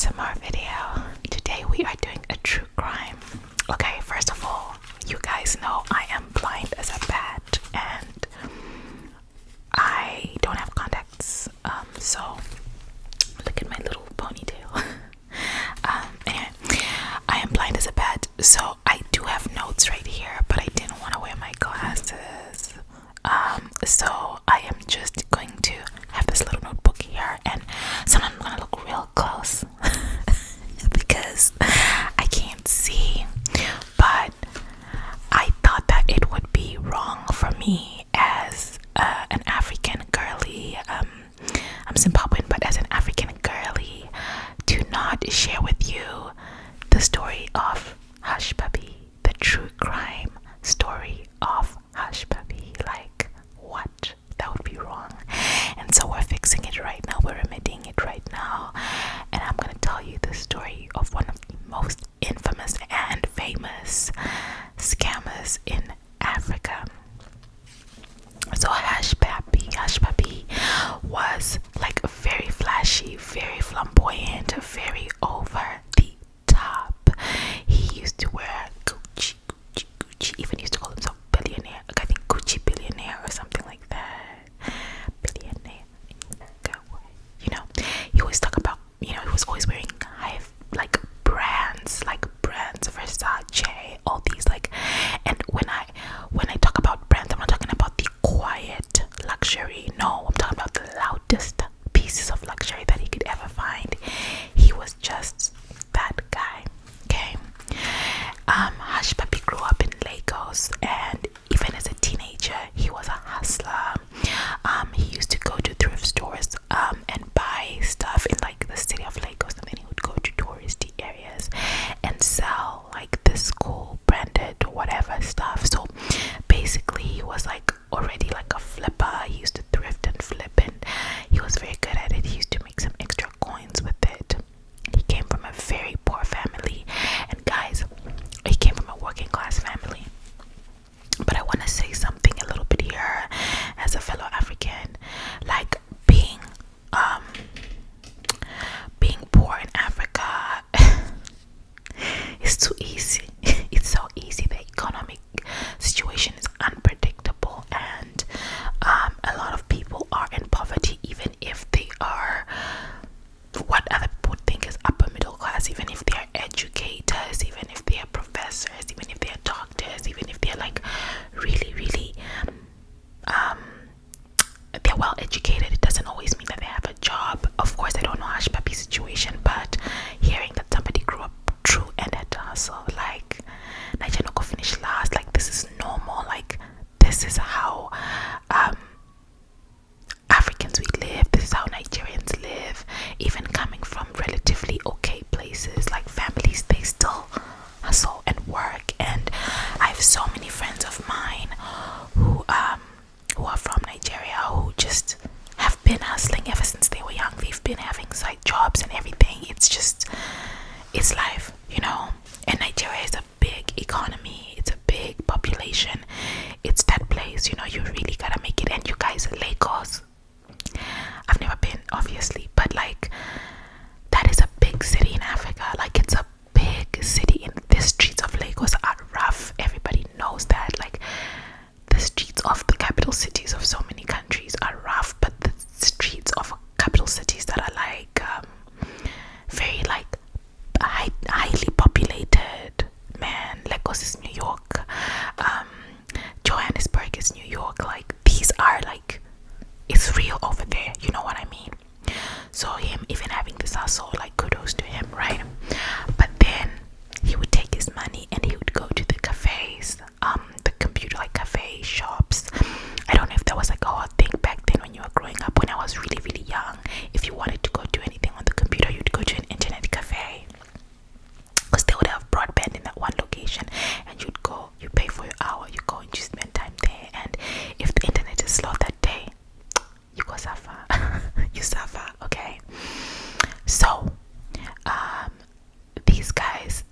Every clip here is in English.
ASMR video. Today we are doing a true crime. Okay, first of all, you guys know I am blind as a bat and I don't have contacts. So look at my little ponytail. Anyway, I am blind as a bat, so I do have notes right here, but I didn't want to wear my glasses. So I am just going to have this little notebook here, and sometimes I'm gonna look real close because I can't see. But I thought that it would be wrong for me as an African girly. I'm Zimbabwean, but as an African girly, to not share with you the story of Hush Puppi, the true crime story of Hush Puppi. Like, what? That would be wrong. And so we're fixing it right now. We're remedying it right now. And I'm going to tell you the story of one of the most infamous and famous scammers in Africa. So Hush Puppi was like very flashy, very flamboyant, very over the top. He used to wear Gucci, even used to call himself billionaire. Like, I think Gucci billionaire or something like that. Billionaire. You know, he always talk about, he was always wearing high, like brands, Versace, all these, like, and when I talk about brands, I'm not talking about the quiet luxury. No, I'm talking about the loudest pieces of luxury that he could ever find. He was just that guy. Okay. Hush Puppi grew up in Lagos, and even as a teenager, he was a hustler. He used to go to thrift stores and buy stuff in like the city of Lagos, and then he would go to touristy areas and sell like this cool branded whatever stuff. So basically, he was like already like a flipper. He used to thrift and flip, and he was very good at it. He used to make some extra coins with it. He came from a very poor family, and guys, he came from a working class family. But I want to say something a little bit here as a fellow African. Like, being poor in Africa is too easy. It's so easy. The economic situation is unpredictable, and a lot of people are in poverty, even if they are what other people think is upper middle class, even if they are educators, even if they are professors, even if they are doctors, even if they're like really they're well educated. It doesn't always mean that they have a job. Of course, I don't know Hush Puppi's situation, but hearing that somebody grew up true and had to hustle, like Nigeria no go finish last, like this is normal, like this is how Africans we live, this is how Nigerians live. Even coming from relatively okay places, like families, they still hustle and work. And I have so many friends of mine who are from Nigeria, who just have been hustling ever since they were young. They've been having side jobs and everything. It's life, and Nigeria is a big economy, it's a big population, it's that place, you really gotta make it. And you guys, Lagos, I've never been, obviously, but like, that is a big city in Africa. Like, it's a big city, and the streets of Lagos are rough. Everybody knows that. Like, the streets of the capital cities of so many countries are rough, but the streets of capital cities that are like very like highly populated, man, Lagos is New York, Johannesburg is New York, like these are like, it's real over there, you know what I mean? So him even having this hustle, like, kudos to him, right? But then he would take his money and he would go to the cafes, the computer like cafe shops. I don't know if that was like a hot thing back then when you were growing up. When I was really young, if you wanted to go do anything on the computer, you'd go to an internet cafe, because they would have broadband in that one location, and you pay for your hour, you go and you spend time there. And if the internet is slow that day, you go suffer. You suffer, okay? So these guys,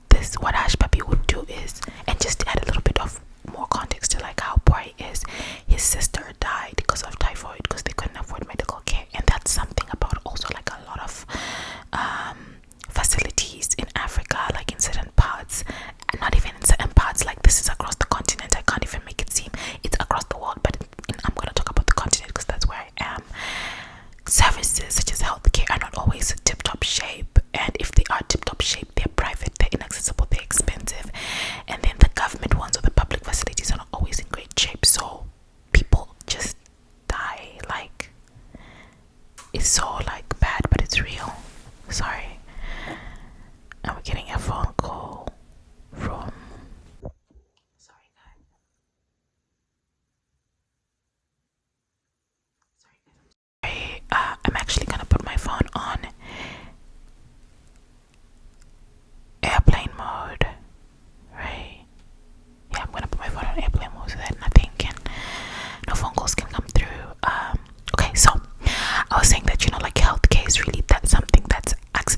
this what Hush Puppi would do is, and just to add a little bit of more context to like how poor he is, his sister died because of typhoid, because they couldn't afford medical care. And that's something about also like a lot of is so like bad, but it's real. Sorry. And we're getting a phone call from. Sorry, guys. I'm actually gonna put my phone on airplane mode, right? Yeah, I'm gonna put my phone on airplane mode so that no phone calls can come through. Okay, so I was saying that like healthcare is really that's something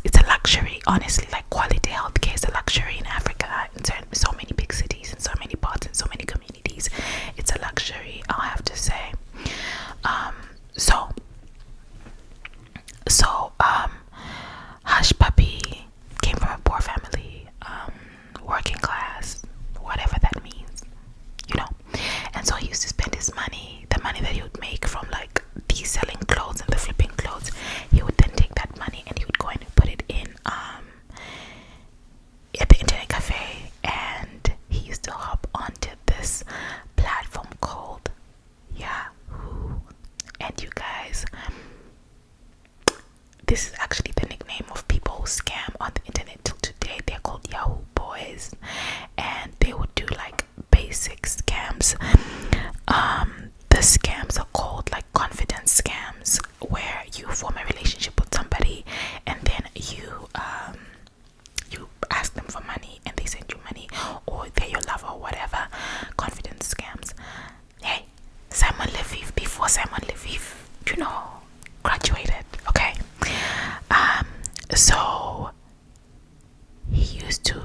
it's a luxury. Honestly, like quality healthcare is a luxury in Africa, in so many big cities, in so many parts, in so many communities. It's a luxury, I'll have to say. Hush Puppy came from a poor family, working class, whatever that means, and so he used to spend his money, the money that he would make from like the selling clothes and the flipping clothes. He would then take that money and he would go and put it in at the internet cafe, and he used to hop onto this platform called Yahoo. And you guys, this is actually the nickname of people who scam on the internet till today. They're called Yahoo boys, and they would do like basic scams. The scams are called like confidence scams, where you form a relationship with somebody and then you ask them for money and they send you money, or they're your lover or whatever. Confidence scams. Hey, Simon Leviev, before Simon Leviev, graduated, okay? So he used to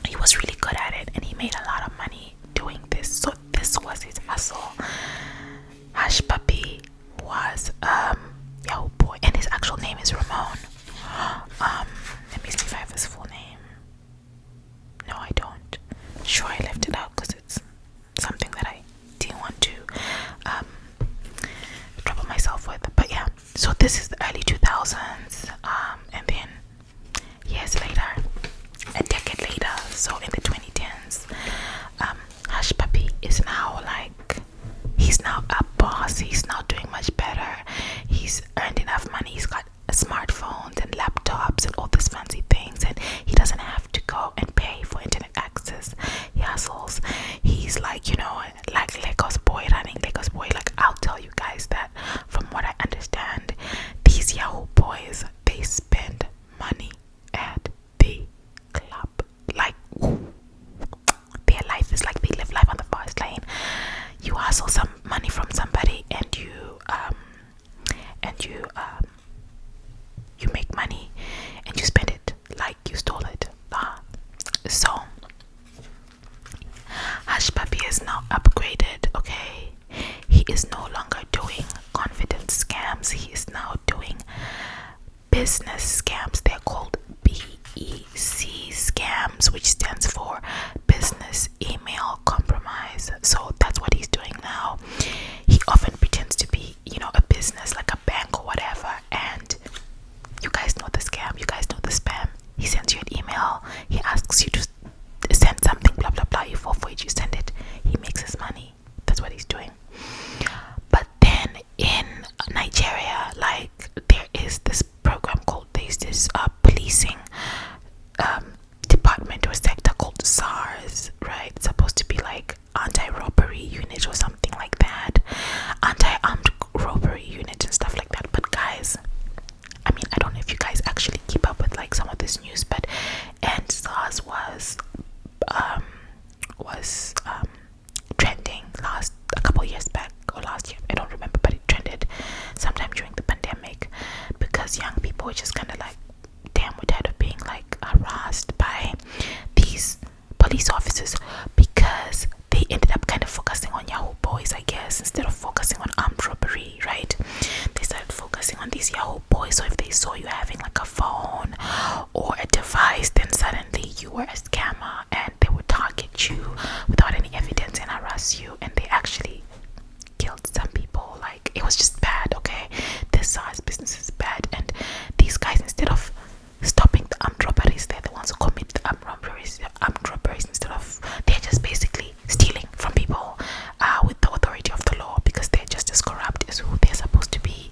he was really good at it and he made a lot of money doing this. So this was his hustle. Hush Puppy was Yahoo boy, and his actual name is Ramon. Let me see if I have his full name. No, I don't. Sure, I left it out because it's something that I didn't want to trouble myself with. But yeah, so this is the early 2000s, and then years later, a decade later, so in the 2010s, Hush Puppy is now like, he's now a boss. He's now doing much better. He's earned enough money. He's got smartphones and laptops and all these fancy things, and he doesn't have to go and pay for internet access. He hustles. He's like, like Lagos boy running Lagos boy. Like, I'll tell you guys that from what I understand, these Yahoo boys, they spend money at the club. Like, their life is like they live life on the fast lane. You hustle some money from somebody and you make money and you spend it like you stole it. So Hush Puppy is now upgraded, okay? He is no longer doing confidence scams. He is now doing business scams. They're called BEC scams, which stands for business email compromise. So that's what he's doing now. He often pretends to be, a business like a bank or whatever, and you guys know the scam, you guys know the spam. He sends you an email, he asks you to send something, blah blah blah, you fall for it, you send it, he makes his money. That's what he's doing. But then in Nigeria, like, there is this program called, there's this policing department or sector called SARS, right? It's supposed to be like anti-robbery unit or something like that, anti-armed robbery unit and stuff like that. But guys, I mean, I don't know if you guys actually keep up with like some of this news, but and SARS was trending a couple years back, or last year, I don't remember, but it trended sometime during the pandemic because young people were just kind of like, damn, we're tired of being like harassed by these police officers, because they ended up kind of focusing on Yahoo boys, I guess, instead of focusing on armed robbery, right? They started focusing on these Yahoo boys. So if they saw you having like a phone or a device, then suddenly you were a scammer and they would target you without any evidence and harass you, and they actually killed some people. Like, it was just bad, okay? This SARS business is bad, and these guys, instead of stopping the armed robberies, they're the ones who commit the armed robberies instead of, they're just basically stealing from people with the authority of the law, because they're just as corrupt as who they're supposed to be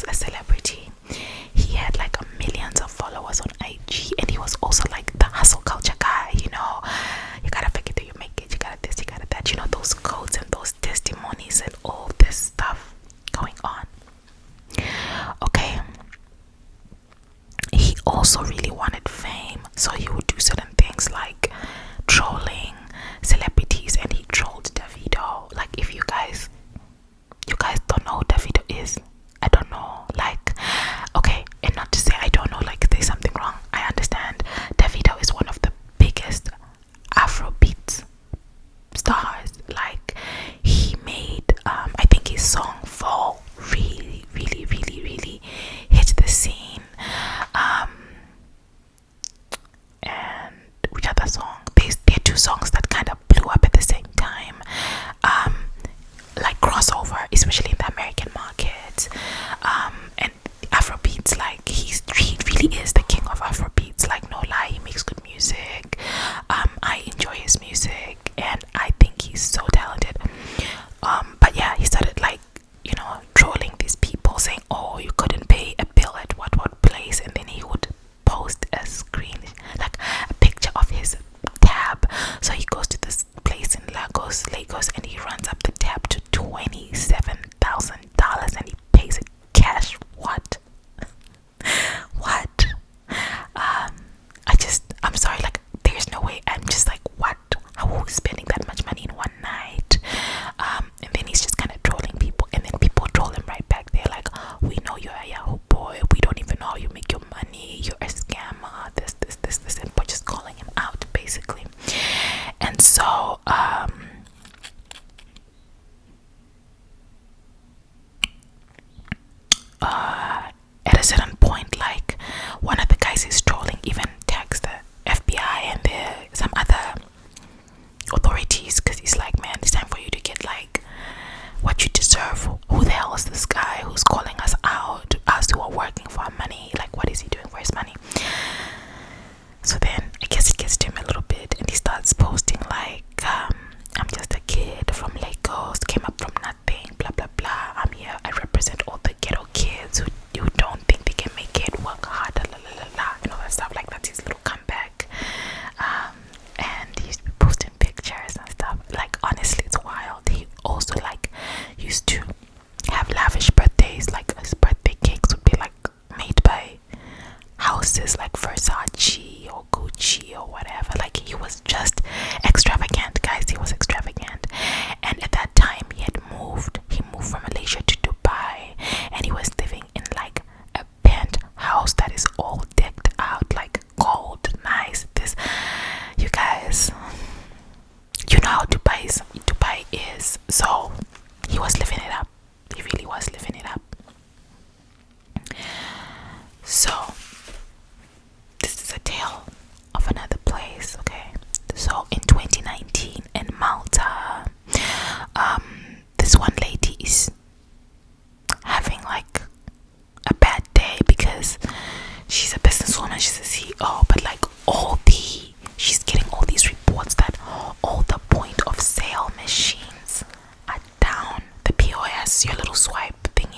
was a celebrity. He had like millions of followers on IG, and he was also like the hustle culture guy. You gotta fake it till you make it. You gotta this, you gotta that. Those codes and those testimonies and all this stuff going on. Okay. He also really wanted fame, so he would do certain things like trolling celebrities, and he trolled Davido. Like, if you guys don't know who Davido is, I don't know. Like, okay, and not to say I don't know, like there's something wrong. I understand. Davido is one of the biggest Afrobeat stars. Like, he made I think his song Fall really, really, really, really hit the scene. And which other song? There are two songs that kind of blew up at the same time. Like crossover, especially in the American market. And Afrobeats, like he really is the king of Afrobeats. Like, no lie, he makes good music. I enjoy his music, and I think he's so talented. But yeah, he started like trolling these people, saying, "Oh, you couldn't pay a bill at what place," and then he would post a screen, like a picture of his tab. So he goes to this place in Lagos, and he runs up the tab to $27,000, and he pays it cash. What? What? I'm sorry, like there's no way. I'm just like, what? How is spending that much money in one night? And then he's just kind of trolling people, and then people troll him right back. They're like, "We know you're a Yahoo boy. We don't even know how you make your money. You're a scammer. This, and we're just calling him out, basically." And so, at a certain point, like one of the guys he's trolling even tags the FBI and some other authorities, because he's like, "Man, it's time for you to get like what you deserve. Who the hell is this guy who's calling us out? Us who are working for our money. Like, what is he doing for his money?" So then I guess it gets to him a little bit, and he starts posting like, "I'm just a kid from Lagos, came up from nothing, blah blah blah. I'm here. I represent all the ghetto kids who don't think they can make it, work hard, la la la la," and all that stuff. Like, that's his little comeback. And he's posting pictures and stuff. Like, honestly, it's wild. He also like used to have lavish birthdays. Like, his birthday cakes would be like made by houses like Versace or Gucci or whatever. Like, he was just extravagant, guys. He was extravagant. And at that time, he moved from Malaysia to Dubai, and he was living in like a penthouse that is all decked out, like gold, nice. This, you guys, you know how Dubai is. So he was living it up. He really was living it up. So this is a tale of another place. Okay, so in 2019 in Malta, this one lady is having like a bad day because she's a businesswoman, she's a CEO, but like she's getting all these reports that all the point of sale machines are down. The POS, your little swipe thing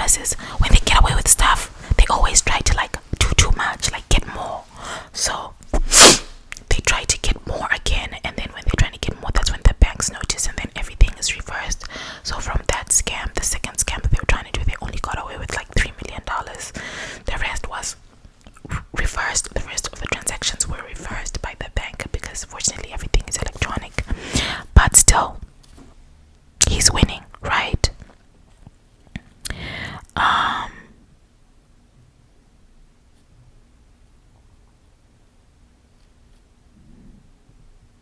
does is when they get away with stuff, they always try to like do too much, like get more. So they try to get more again, and then when they're trying to get more, that's when the banks notice, and then everything is reversed. So from that scam, the second scam that they were trying to do, they only got away with like $3 million. The rest was reversed. The rest of the transactions were reversed by the bank because fortunately everything is electronic. But still, he's winning, right?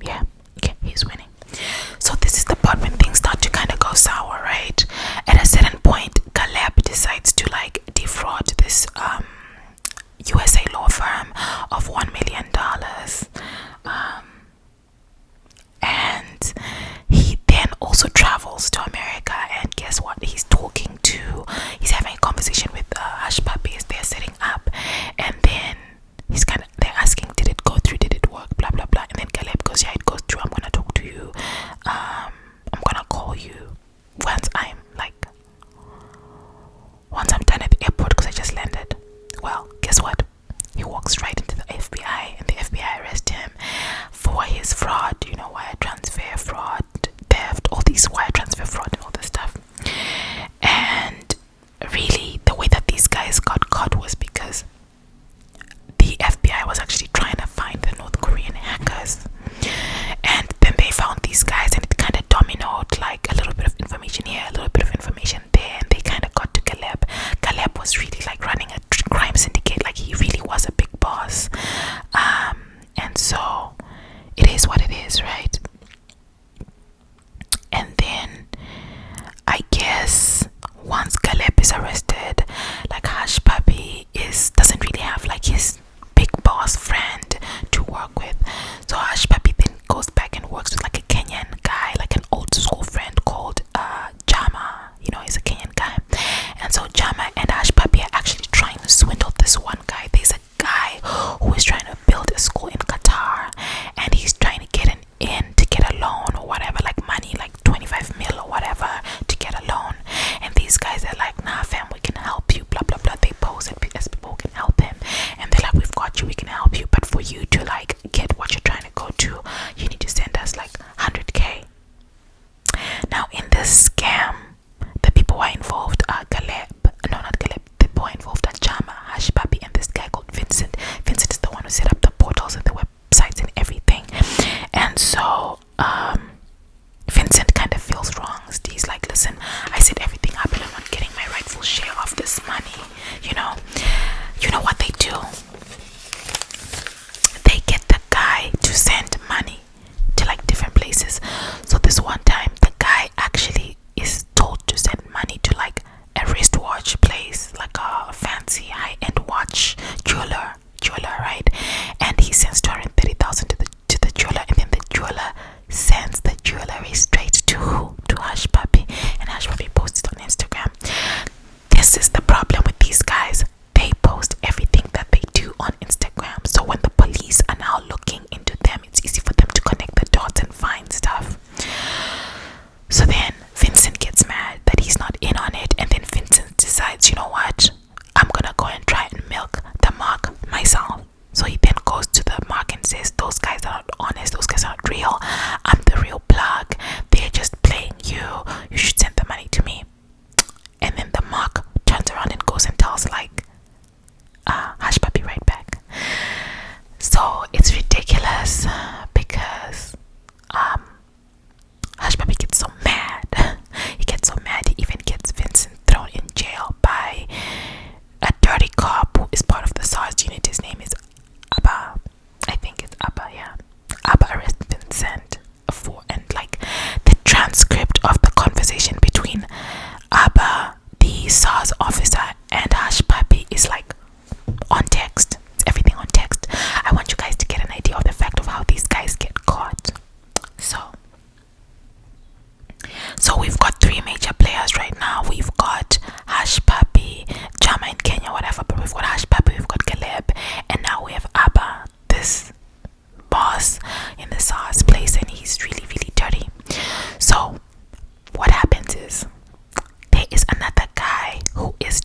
Yeah, okay, he's winning. So this is the part when things start to kind of go sour, right? At a certain point, Caleb decides to like defraud this USA law firm of $1 million. And he then also travels to America, and guess what? He's having a conversation with Hush Puppies. They're setting up, and then they're asking, did it go through? Did it work? Blah blah blah. And then Caleb goes, yeah, it goes through. I'm gonna talk to you. I'm gonna call you once I'm done at the airport because I just landed. Well, guess what? He walks right into the FBI, and the FBI arrest him for his fraud, wire transfer fraud, theft, all these wire transfer fraud and all this stuff. And really, the way that these guys got caught was because the FBI was actually trying to find the North Korean hackers, and then they found these guys, and it kind of dominoed, like a little bit of information here, a little bit of information there, and they kind of got to Caleb. Caleb was really like running a crime syndicate, like he really was a big boss. And so it is what it is, right? And then I guess once Caleb is arrested, like Hush Puppy doesn't really have like his big boss friend to work with. So Hush Puppy then goes back and works with like a Kenyan guy, like an old school friend called Jama. He's a Kenyan guy. And so Jama and Hush Puppy are actually trying to swindle this one guy. There's a guy who is trying to build a school in Qatar, and he's trying to get to get a loan or whatever, like money, like 25 mil or whatever, to get a loan. And these guys are like, nah fam, we can help you, blah blah blah. They pose as people who can help him, and they're like, we've got you, we can help you, but for you to like get what you're trying to go to, you need to send us like 100K. Now in this scam, the people who are involved are the people who are involved are Jama, Hush Puppy, and this guy called Vincent. Vincent is the one who set up the portals and the websites and everything. And so Vincent kind of feels wrong. He's like, listen, I set everything up and I'm not getting my rightful share of this money. You know what they do? They get the guy to send money to like different places. So this one time, the guy actually is told to send money to like a wristwatch place, like a fancy high-end watch jeweler, right? And he sends 230,000 to the jeweler, and then the jeweler sends the jewelry straight to Hush Puppy, and Hush Puppy posts it on Instagram. This is the problem with these guys. They post everything that they do on Instagram. So when the police are now looking into them, it's easy for them to connect the dots and find stuff. So then Vincent gets mad that he's not in on it, and then Vincent decides, you know what? I'm gonna go and try and milk the mark myself. So he then goes to the mark and says, those guys are not honest, those guys are not real. I'm the real plug. They're just playing you. You should send the money to me. And then the mark turns around and goes and tells like Hush Puppy right back. So it's ridiculous because Hush Puppy gets so mad. He gets so mad he even gets Vincent thrown in jail by a dirty cop who is part of the SARS unit. His name is Abba. I think it's Abba, yeah. Abba arrests Vincent and like the transcript of the conversation between Abba, the SARS officer, and Hush Puppy is like on text. It's everything on text. I want you guys to get an idea of the fact of how these guys get caught. So we've got three major players right now. We've got Hush Puppy, Jama in Kenya, whatever, but we've got Hush Puppy, we've got Caleb, and now we have Abba, this boss in the SARS place, and he's really, really dirty. So what happens is there is another guy who is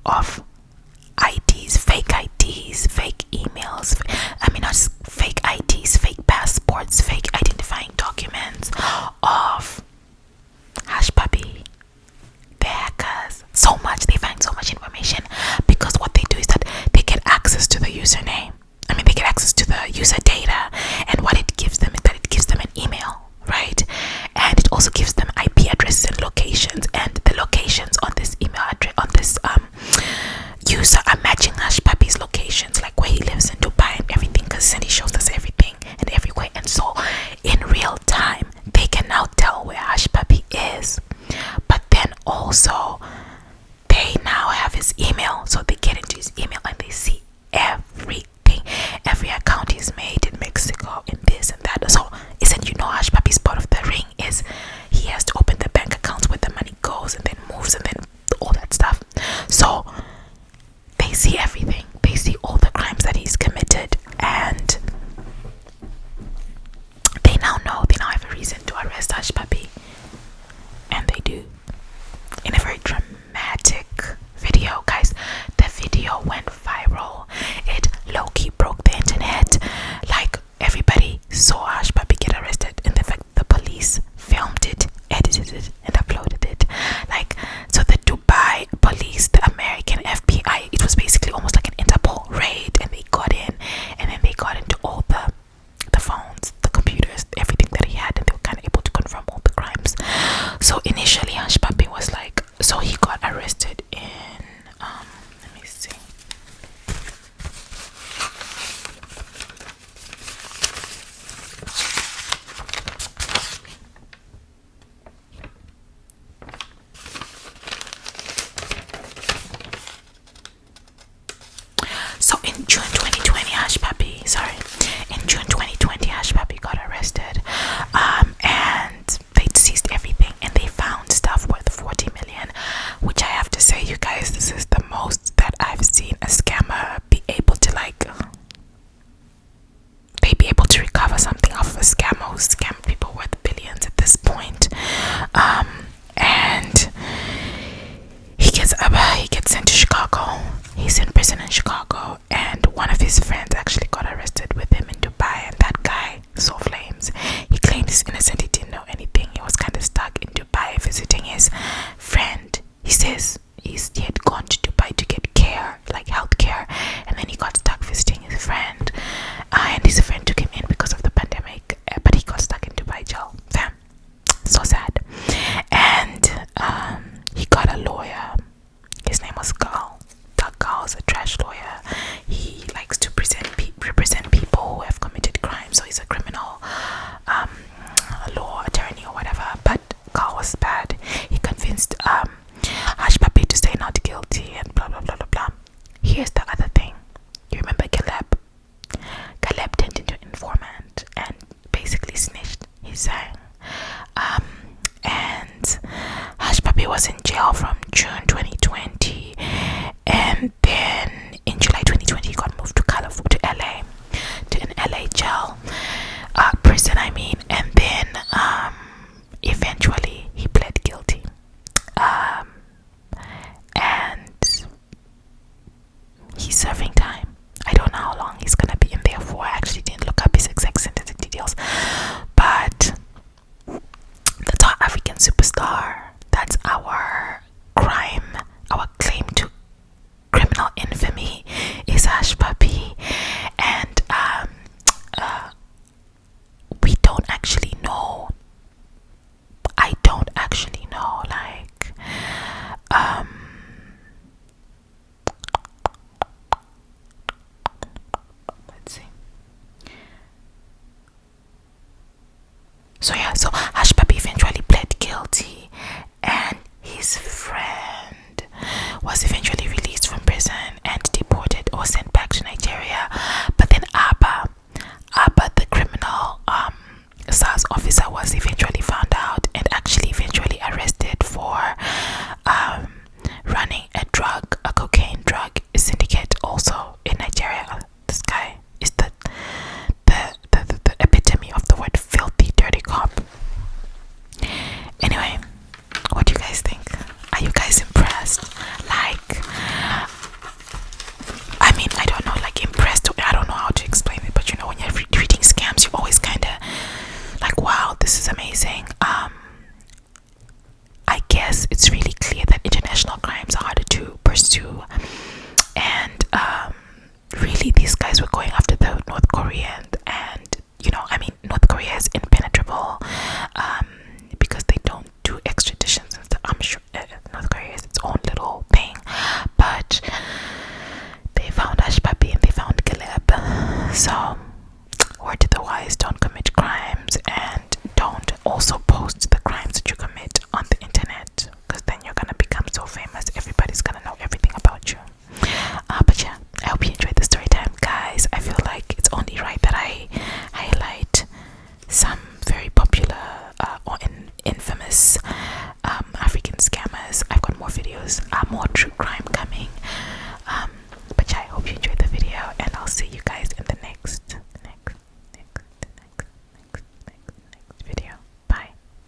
of IDs, fake IDs, fake emails. I mean, not just fake IDs, fake passports, fake identifying documents of Hush Puppy. The hackers, so much, they find so much information because what they do is that they get access to the username. I mean, they get access to the user data, and what it gives them is that it gives them an email, right? And it also gives them IP addresses and locations, and the locations on this email address, on this user, are matching Hush Puppy's locations, like where he lives in Dubai and everything, because Cindy shows us everything and everywhere. And so in real time they can now tell where Hush Puppy is, but then also they now have his email, so they get into his email and they see everything, every account he's made in Mexico, in this and that. So isn't, you know, Hush Puppy's part of the ring is he has to open the bank accounts where the money goes and then moves and then all that stuff. So they see everything, they see all the crimes that he's committed, and they now know, they now have a reason to arrest Hush Puppy, and they do, in a very dramatic video, guys. The video went viral. It low-key broke the internet. Like, everybody saw Hush Puppy get arrested, and in fact the police filmed it, edited it, and uploaded it. Like, so the Dubai police, the American FBI, it was basically almost like an Interpol raid, and they got in, and then they got into all the phones, the computers, everything that he had, and they were kind of able to confirm all the crimes. So initially Hush Puppy was like, so he got arrested in let me see, so in June 2020 Hush Puppy, in June 2020 Hush Puppy got arrested, and they seized everything, and they found stuff worth 40 million, which I have to say, you guys, this is the most that I've seen a scammer be able to, like, they be able to recover something off of a scammer who scammed people worth billions at this point. And he gets sent to Chicago. He's in prison in Chicago, and one of his friends actually got arrested with him in Dubai, and that guy saw flames. He claimed he's innocent, he didn't know anything. He was kind of stuck in Dubai visiting his friend. He says he had gone to Dubai to get care, like health care, and then he got stuck visiting his friend, and his friend took him in because of the pandemic, but he got stuck in Dubai jail. Fam, so sad. And he got a lawyer,